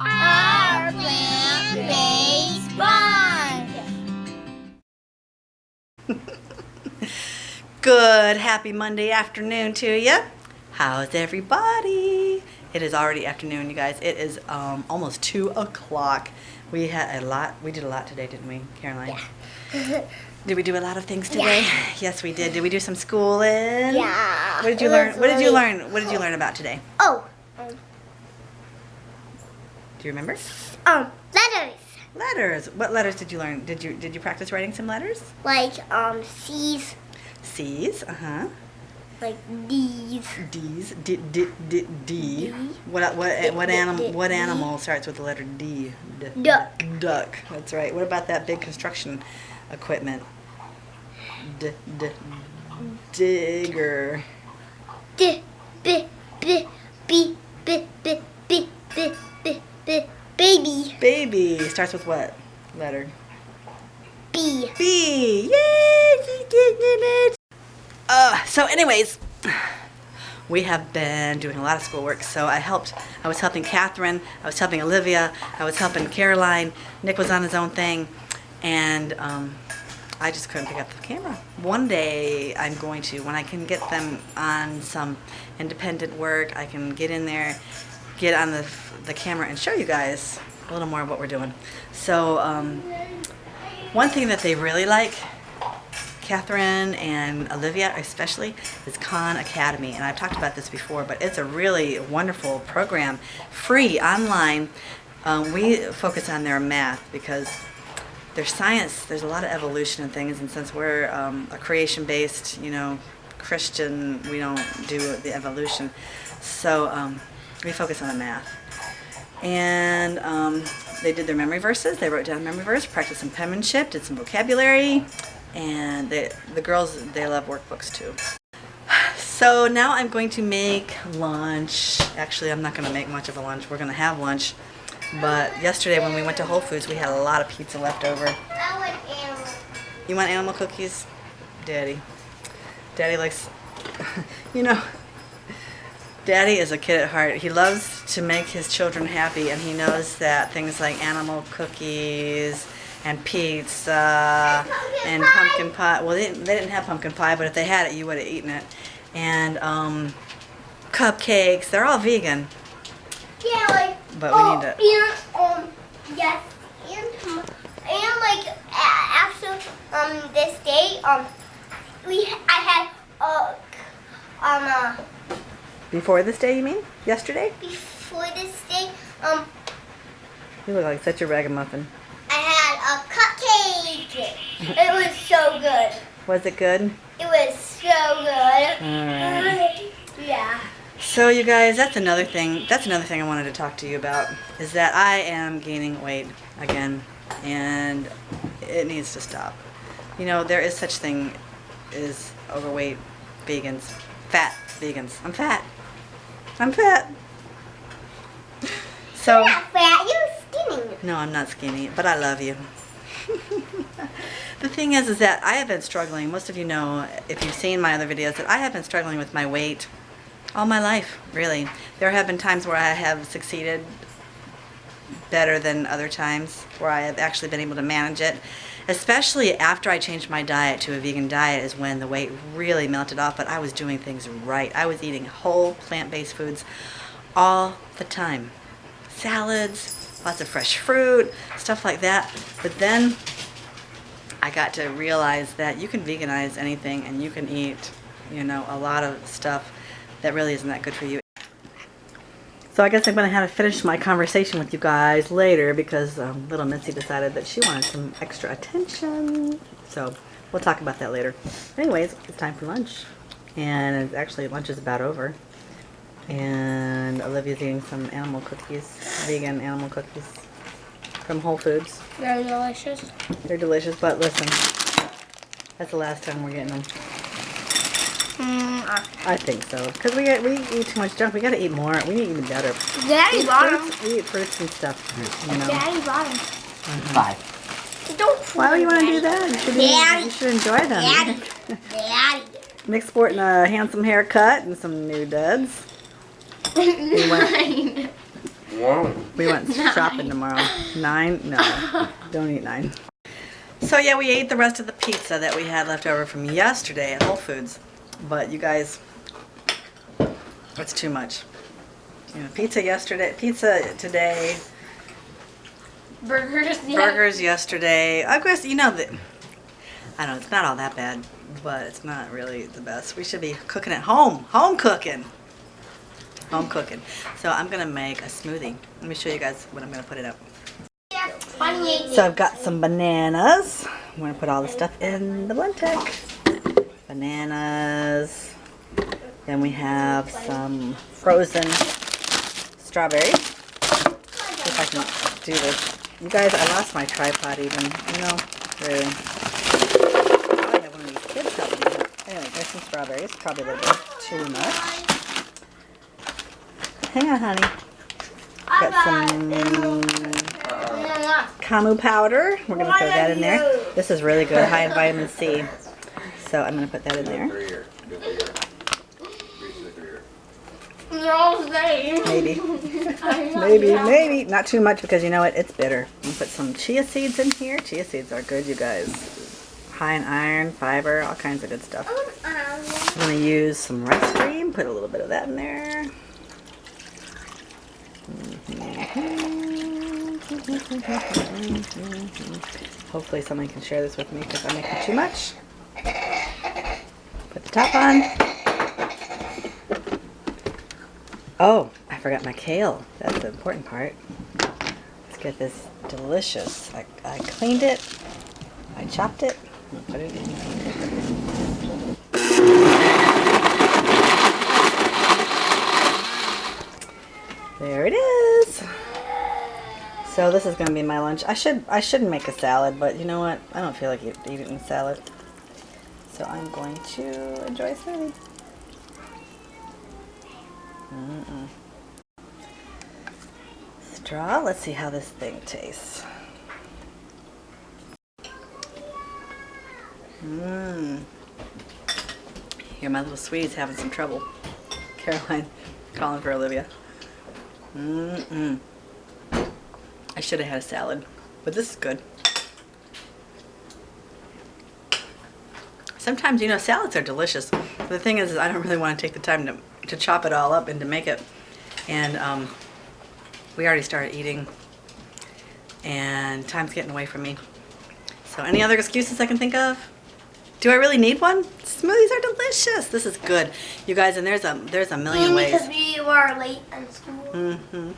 Our plant-based bond. Good, happy Monday afternoon to you. How's everybody? It is already afternoon, you guys. It is almost 2 o'clock. We did a lot today, didn't we, Caroline? Yeah. Did we do a lot of things today? Yeah. Yes, we did. Did we do some schooling? Yeah. What did you learn? What did you learn? What did you learn about today? Oh. Do you remember? Letters. Letters. What letters did you learn? Did you practice writing some letters? Like C's. C's. Like D's. D's. D. What animal starts with the letter D? Duck. Duck. That's right. What about that big construction equipment? Digger. Baby. Baby starts with what letter? B. B. Yay! You did it. So anyways, we have been doing a lot of schoolwork. So I was helping Catherine, I was helping Olivia, I was helping Caroline. Nick was on his own thing, and I just couldn't pick up the camera. One day I'm going to, when I can get them on some independent work, I can get in there, get on the camera and show you guys a little more of what we're doing. So one thing that they really like, Catherine and Olivia especially, is Khan Academy. And I've talked about this before, but it's a really wonderful program, free, online. We focus on their math because their science, there's a lot of evolution and things, and since we're a creation-based, Christian, we don't do the evolution. So we focus on the math. And they did their memory verses. They wrote down a memory verse, practiced some penmanship, did some vocabulary, and the girls, they love workbooks too. So now I'm going to make lunch. Actually, I'm not going to make much of a lunch. We're going to have lunch. But yesterday when we went to Whole Foods, we had a lot of pizza left over. I want animal. You want animal cookies? Daddy likes, Daddy is a kid at heart. He loves to make his children happy, and he knows that things like animal cookies and pizza and pumpkin pie. Well, they didn't have pumpkin pie, but if they had it, you would have eaten it. And cupcakes. They're all vegan. Yeah, like. But we need to. Yes, and like after this day I had Before this day, you mean? Yesterday? before this day You look like such a ragamuffin. I had a cupcake. It was so good. Was it good? It was so good. Alright. Yeah. So you guys, that's another thing I wanted to talk to you about, is that I am gaining weight again, and it needs to stop. There is such thing as overweight vegans, fat vegans. I'm fat. So You're not fat, you're skinny. no, I'm not skinny, but I love you. The thing is that I have been struggling. Most of you know, if you've seen my other videos, that I have been struggling with my weight all my life, really. There have been times where I have succeeded better than other times, where I have actually been able to manage it. Especially after I changed my diet to a vegan diet is when the weight really melted off, but I was doing things right. I was eating whole plant-based foods all the time. Salads, lots of fresh fruit, stuff like that. But then I got to realize that you can veganize anything, and you can eat, a lot of stuff that really isn't that good for you. So I guess I'm going to have to finish my conversation with you guys later, because little Missy decided that she wanted some extra attention. So we'll talk about that later. Anyways, it's time for lunch. And actually lunch is about over. And Olivia's eating some animal cookies, vegan animal cookies from Whole Foods. They're delicious. They're delicious, but listen, that's the last time we're getting them. I think so, because we eat too much junk. We got to eat more. We need to eat better. Daddy bought them. We eat fruits and stuff. Daddy bought them. 5. Don't. Why would you want to do that? You should enjoy them. Daddy. Nick's sporting a handsome haircut and some new duds. Wow. We went shopping tomorrow. 9? No, don't eat 9. So yeah, we ate the rest of the pizza that we had left over from yesterday at Whole Foods. But you guys, it's too much. You know, pizza yesterday, pizza today, burgers yesterday. I guess, you know, I don't know, it's not all that bad, but it's not really the best. We should be cooking at home. Home cooking. Home cooking. So I'm going to make a smoothie. Let me show you guys what I'm going to put it up. So I've got some bananas. I'm going to put all the stuff in the blend tech. Bananas. Then we have some frozen strawberries. See if I can do this. You guys, I lost my tripod even. You know, really. I have one of these kids help me. Anyway, there's some strawberries. Probably a little bit too much. Hang on, honey. Got some camu powder. We're going to throw that in there. This is really good, high in vitamin C. So I'm going to put that in there. Maybe. Maybe. Not too much because you know what? It's bitter. I'm going to put some chia seeds in here. Chia seeds are good, you guys. High in iron, fiber, all kinds of good stuff. I'm going to use some rice cream. Put a little bit of that in there. Hopefully someone can share this with me because I'm making too much. Put the top on. Oh, I forgot my kale. That's the important part. Let's get this delicious. I cleaned it. I chopped it. And put it in. There it is. So this is going to be my lunch. I should make a salad, but you know what? I don't feel like eating a salad. So I'm going to enjoy a smoothie. Straw. Let's see how this thing tastes. Here, my little sweetie's having some trouble. Caroline calling for Olivia. I should have had a salad, but this is good. Sometimes, you know, salads are delicious. The thing is I don't really want to take the time to chop it all up and to make it. And we already started eating, and time's getting away from me. So any other excuses I can think of? Do I really need one? Smoothies are delicious. This is good, you guys. And there's a million ways. Because we were late in school.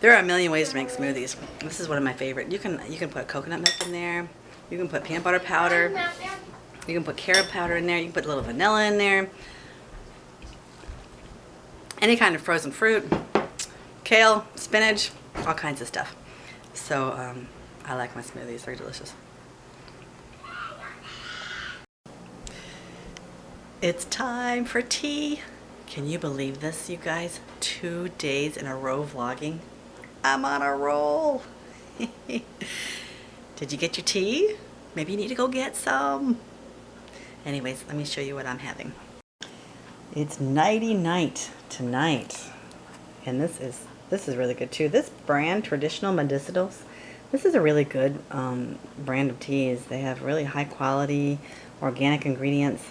There are a million ways to make smoothies. This is one of my favorite. You can put coconut milk in there. You can put peanut butter powder. You can put carrot powder in there. You can put a little vanilla in there. Any kind of frozen fruit, kale, spinach, all kinds of stuff. So I like my smoothies. They're delicious. It's time for tea. Can you believe this, you guys? 2 days in a row vlogging. I'm on a roll. Did you get your tea? Maybe you need to go get some. Anyways, let me show you what I'm having. It's nighty night tonight. And this is really good too. This brand, Traditional Medicinals, this is a really good brand of teas. They have really high quality organic ingredients.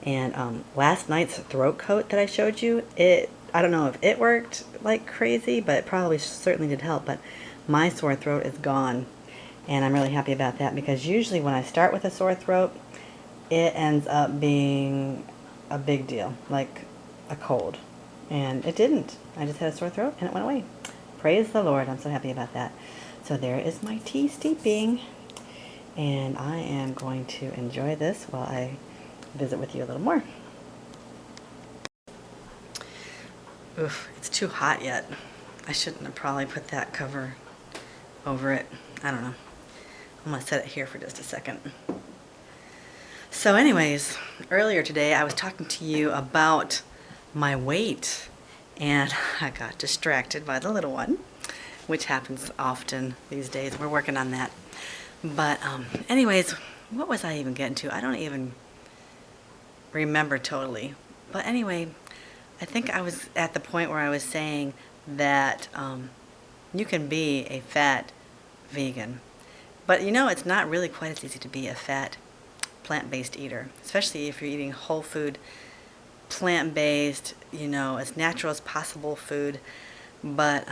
And last night's throat coat that I showed you, I don't know if it worked like crazy, but it probably certainly did help. But my sore throat is gone, and I'm really happy about that, because usually when I start with a sore throat, it ends up being a big deal, like a cold. And it didn't. I just had a sore throat and it went away. Praise the Lord. I'm so happy about that. So there is my tea steeping, and I am going to enjoy this while I visit with you a little more. Oof, it's too hot yet. I shouldn't have probably put that cover over it. I don't know. I'm going to set it here for just a second. So anyways, earlier today I was talking to you about my weight, and I got distracted by the little one, which happens often these days. We're working on that. But anyways, what was I even getting to? I don't even remember totally. But anyway, I think I was at the point where I was saying that you can be a fat vegan. But you know, it's not really quite as easy to be a fat plant-based eater, especially if you're eating whole food, plant-based, you know, as natural as possible food. But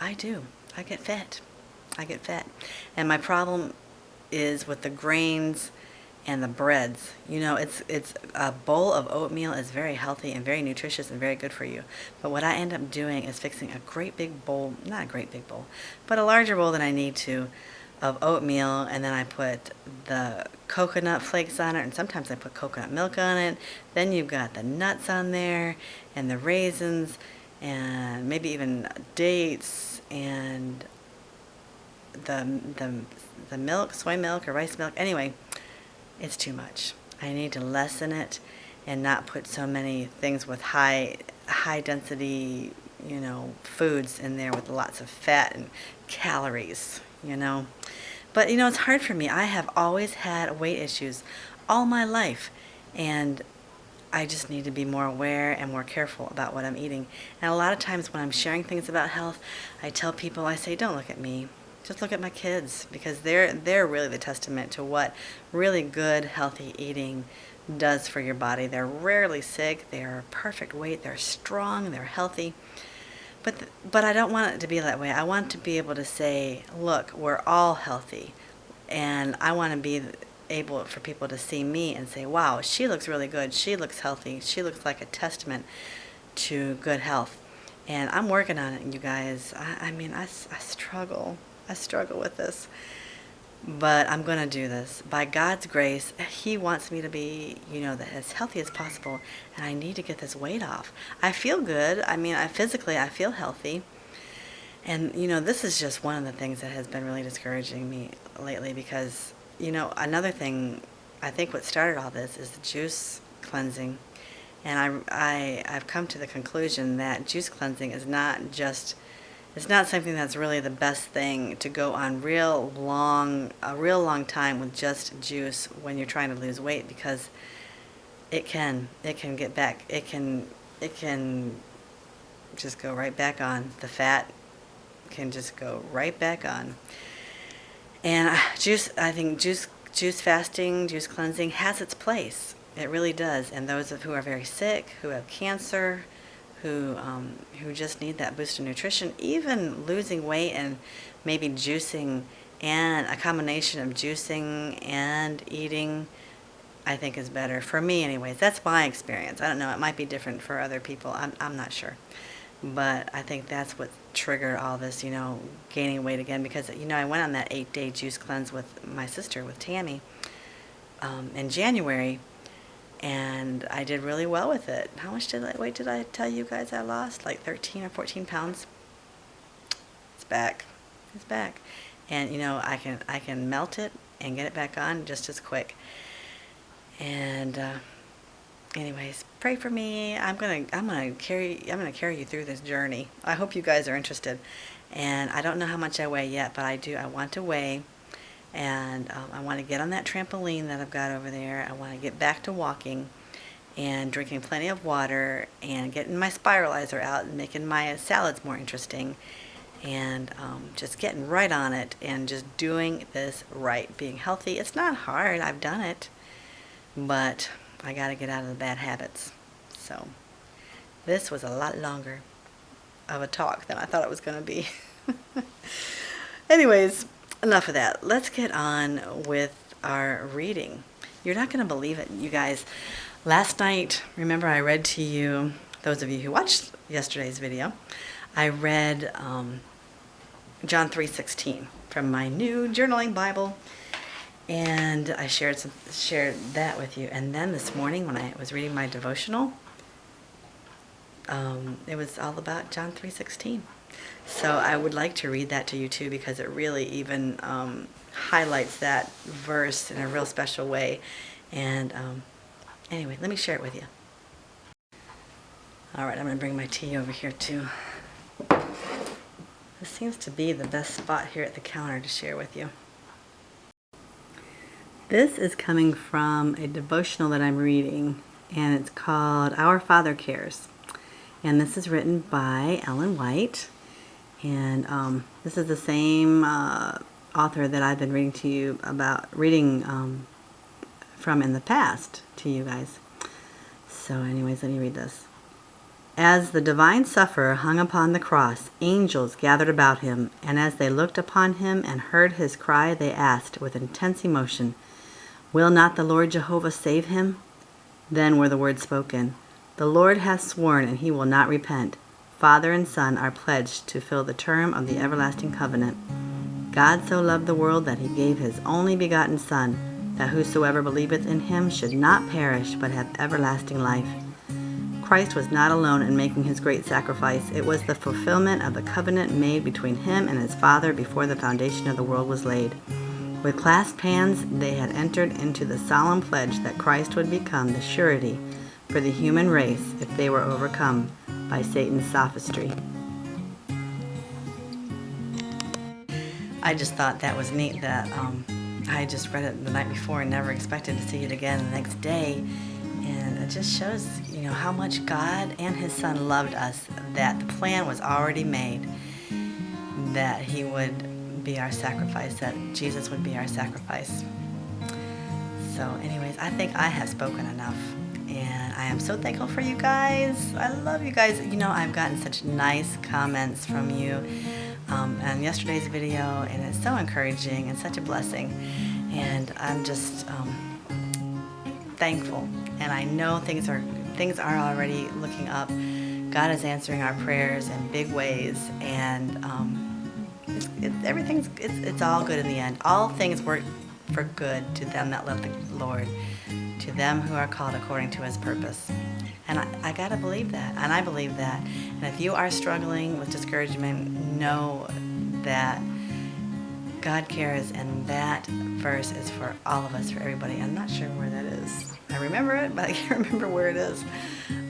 I do. I get fat. I get fat. And my problem is with the grains and the breads. You know, it's a bowl of oatmeal is very healthy and very nutritious and very good for you. But what I end up doing is fixing a great big bowl, not a great big bowl, but a larger bowl than I need to, of oatmeal, and then I put the coconut flakes on it, and sometimes I put coconut milk on it. Then you've got the nuts on there and the raisins and maybe even dates and the milk, soy milk or rice milk. Anyway, it's too much. I need to lessen it and not put so many things with high density, you know, foods in there with lots of fat and calories, you know. But you know, it's hard for me. I have always had weight issues all my life, and I just need to be more aware and more careful about what I'm eating. And a lot of times when I'm sharing things about health, I tell people, I say, don't look at me. Just look at my kids, because they're really the testament to what really good, healthy eating does for your body. They're rarely sick. They're perfect weight. They're strong. They're healthy. But I don't want it to be that way. I want to be able to say, look, we're all healthy. And I want to be able for people to see me and say, wow, she looks really good. She looks healthy. She looks like a testament to good health. And I'm working on it, you guys. I mean, I struggle. I struggle with this, but I'm going to do this. By God's grace, He wants me to be, you know, as healthy as possible, and I need to get this weight off. I feel good. I mean, physically, I feel healthy. And, you know, this is just one of the things that has been really discouraging me lately because, you know, another thing, I think what started all this is the juice cleansing. And I've come to the conclusion that juice cleansing is not just... It's not something that's really the best thing to go on a real long time with just juice when you're trying to lose weight, because it can get back. It can just go right back on. The fat can just go right back on. And I think juice fasting, juice cleansing has its place. It really does. And those who are very sick, who have cancer, who just need that boost of nutrition, even losing weight and maybe juicing, and a combination of juicing and eating, I think is better for me anyways. That's my experience. I don't know, it might be different for other people. I'm not sure, but I think that's what triggered all this, you know, gaining weight again, because, you know, I went on that 8-day juice cleanse with my sister, with Tammy, in January. And I did really well with it. How much weight did I tell you guys I lost? Like 13 or 14 pounds. It's back. It's back. And you know, I can melt it and get it back on just as quick. And anyways, pray for me. I'm gonna carry you through this journey. I hope you guys are interested. And I don't know how much I weigh yet, but I want to weigh. And I want to get on that trampoline that I've got over there. I want to get back to walking and drinking plenty of water and getting my spiralizer out and making my salads more interesting, and just getting right on it and just doing this right, being healthy. It's not hard. I've done it, but I got to get out of the bad habits. So this was a lot longer of a talk than I thought it was going to be. Anyways, enough of that. Let's get on with our reading. You're not going to believe it, you guys. Last night, remember I read to you, those of you who watched yesterday's video, I read John 3:16 from my new journaling Bible, and I shared that with you. And then this morning when I was reading my devotional, it was all about John 3:16. So I would like to read that to you too, because it really even highlights that verse in a real special way. And anyway, let me share it with you. All right, I'm going to bring my tea over here too. This seems to be the best spot here at the counter to share with you. This is coming from a devotional that I'm reading and it's called Our Father Cares. And this is written by Ellen White. And this is the same author that I've been reading from in the past to you guys. So anyways, let me read this. As the divine sufferer hung upon the cross, angels gathered about him, and as they looked upon him and heard his cry, they asked with intense emotion, "Will not the Lord Jehovah save him?" Then were the words spoken, "The Lord hath sworn, and he will not repent. Father and Son are pledged to fill the term of the everlasting covenant. God so loved the world that he gave his only begotten Son, that whosoever believeth in him should not perish, but have everlasting life." Christ was not alone in making his great sacrifice. It was the fulfillment of the covenant made between him and his Father before the foundation of the world was laid. With clasped hands, they had entered into the solemn pledge that Christ would become the surety for the human race if they were overcome by Satan's sophistry. I just thought that was neat that I just read it the night before and never expected to see it again the next day. And it just shows, how much God and his Son loved us, that the plan was already made, that he would be our sacrifice, that Jesus would be our sacrifice. So anyways, I think I have spoken enough, and I am so thankful for you guys. I love you guys. I've gotten such nice comments from you on yesterday's video, and it's so encouraging and such a blessing, and I'm just thankful, and I know things are already looking up. God is answering our prayers in big ways, and it's all good in the end. All things work for good to them that love the Lord, to them who are called according to his purpose. And I gotta believe that, and I believe that. And if you are struggling with discouragement, know that God cares, and that verse is for all of us, for everybody. I'm not sure where that is. I remember it, but I can't remember where it is.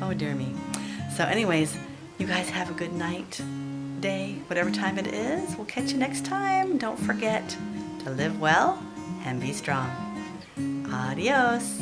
Oh, dear me. So anyways, you guys have a good night, day, whatever time it is. We'll catch you next time. Don't forget to live well and be strong. Adios.